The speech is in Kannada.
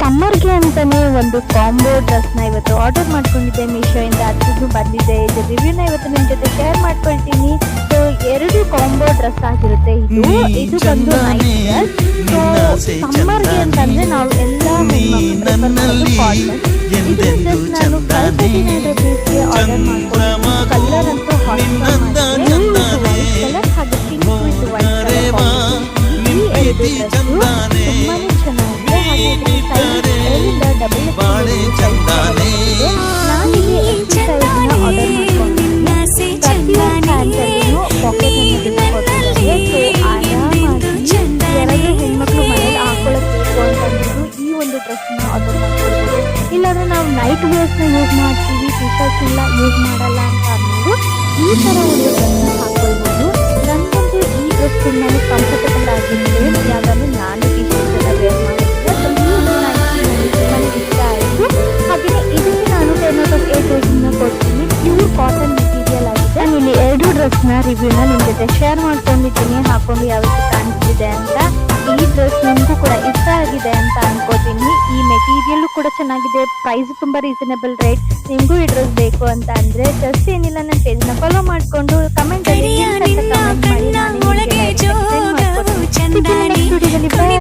ಸಮ್ಮರ್ಗೆ ಅಂತಾನೆ ಒಂದು ಕಾಂಬೋ ಡ್ರೆಸ್ ನ ಇವತ್ತು ಆರ್ಡರ್ ಮಾಡ್ಕೊಂಡಿದ್ದೆ ಮೀಶೋ ಇಂದ. ಅದು ಬಂದಿದೆ. ಇದು ರಿವ್ಯೂನ ಇವತ್ತು ನಿಮ್ ಜೊತೆ ಶೇರ್ ಮಾಡ್ಕೊಳ್ತೀನಿ. ಸೊ 2 ಕಾಂಬೋ ಡ್ರೆಸ್ ಆಗಿರುತ್ತೆ. ಇದು ಬಂದು ನೈಟ್ ಡ್ರೆಸ್. ಸೊ ಸಮ್ಮರ್ಗೆ ಅಂತಂದ್ರೆ ನಾವು ಎಲ್ಲ ಹೆಣ್ಮಕ್ಳು ಕಾಟನ್. ಇದನ್ನ ಜಸ್ಟ್ ನಾನು 539 rupeesಗೆ ಆರ್ಡರ್ ಮಾಡ್ಕೊಂಡು ಕಲರ್ ಅಂತೂ ಕಲರ್ ಹಾಗೆ ಪಿಂಕ್ ವಿತ್ ವೈಟ್ ಕಲರ್. ಈ 2 ಡ್ರೆಸ್ ತುಂಬಾನೇ ಚೆನ್ನಾಗಿದೆ. ಹಾಗೆ ಸೈಜ್ ಡಬಲ್ ನಾನಿಲ್ಲಿ ಎಕ್ಸ್ ಸೈಜ್ ನ ಆರ್ಡರ್ ಮಾಡ್ಕೊಂಡಿದ್ದೀನಿ. ಪ್ರತಿಯೊಂದು ಪ್ಯಾಂಟಲ್ಲೂ ಪಾಕೆಟ್ ಕೊಟ್ಟಿದ್ದಾರೆ. ಸೊ ಆರಾಮಾಗಿ 2 ಹೆಣ್ಮಕ್ಳು ಮನೇಲಿ ಹಾಕೊಳ್ಳಬೇಕು ಅಂತಂದ್ರು ಈ ಒಂದು ಡ್ರೆಸ್ ನ ಆರ್ಡರ್ ಮಾಡ್ಕೊಳ್ಬೋದು. ಇಲ್ಲಾಂದ್ರೆ ನಾವು ನೈಟ್ ವೇರ್ಸ್ ನ ಯೂಸ್ ಮಾಡ್ತೀವಿ, ಟಿ ಶರ್ಟ್ಸ್ ಎಲ್ಲ ಯೂಸ್ ಮಾಡಲ್ಲ ಅಂತ ಅನ್ನೋದು ಈ ತರ ಒಂದು ಡ್ರೆಸ್ ನ ಹಾಕೊಳ್ಬೋದು. ನನಗಂತೂ ಈ ಡ್ರೆಸ್ ತುಂಬಾನೇ ಕಂಫರ್ಟಬಲ್ ಆಗಿರುತ್ತೆ. ಯಾಕಂದ್ರೆ ನಾನು ಟಿ ಶರ್ಟ್ಸ್ ಎಲ್ಲ ವೇರ್ ಮಾಡಿದ್ದೆ. ನನಗೆ ಇಷ್ಟ ಆಯಿತು. ಹಾಗೆಯೇ ಇದಕ್ಕೆ ನಾನು 10/8 ರೇಟಿಂಗ್ನ ಕೊಡ್ತೀನಿ. ಪ್ಯೂರ್ ಕಾಟನ್ ಮೆಟೀರಿಯಲ್ ಆಗಿದೆ. ನಾನು ಇಲ್ಲಿ 2 ಡ್ರೆಸ್ನ ರಿವ್ಯೂನ ನಿಮ್ಮ ಜೊತೆ ಶೇರ್ ಮಾಡ್ಕೊಂಡಿದ್ದೀನಿ, ಹಾಕೊಂಡು ಯಾವ ರೀತಿ ಕಾಣಿಸ್ತಿದೆ ಅಂತ. ಈ ಡ್ರೆಸ್ ನಿಮಗೂ ಕೂಡ ಇಷ್ಟ ಆಗಿದೆ ಅಂತ ಅನ್ಕೋತೀನಿ. ಈ ಮೆಟೀರಿಯಲ್ ಕೂಡ ಚೆನ್ನಾಗಿದೆ, ಪ್ರೈಸ್ ತುಂಬಾ ರೀಸನೇಬಲ್ ರೇಟ್. ನಿಮಗೂ ಈ ಡ್ರೆಸ್ ಬೇಕು ಅಂತ ಅಂದ್ರೆ ಜಸ್ಟ್ ಏನಿಲ್ಲ ನನ್ನ ಪೇಜ್ನ ಫಾಲೋ ಮಾಡಿಕೊಂಡು ಕಮೆಂಟ್